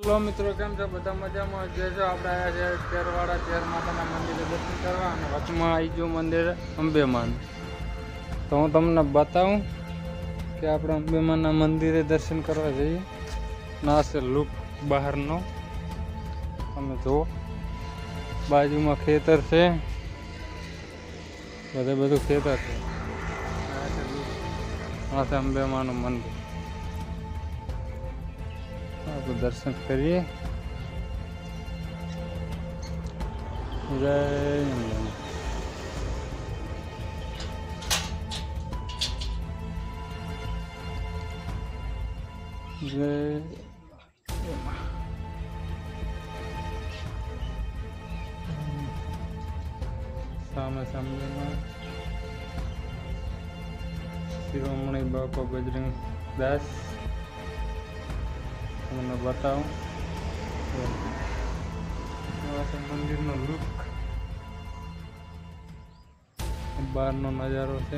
Hello મિત્રો, કેમ છો? બધા મજામાં જે છો? આપણે આવ્યા છે તેરવાડા તેર માતાના મંદિરે દર્શન કરવા, અને વચમાં આવી ગયું મંદિર અંબેમાનું. તો હું તમને બતાવું કે આપણે અંબેમાના મંદિરે દર્શન કરવા જઈએ. ના છે લુક બહારનો, તમે જુઓ. બાજુમાં ખેતર છે, બધું ખેતર છે. આ છે અંબેમાનું મંદિર. આપણે દર્શન કરીએ. જય અંબેમા. જય સામે અંબેમા. શિરોમણી બાપા બજરંગ દાસ તમને બતાવું મંદિરનો લુક, બહારનો નજારો છે.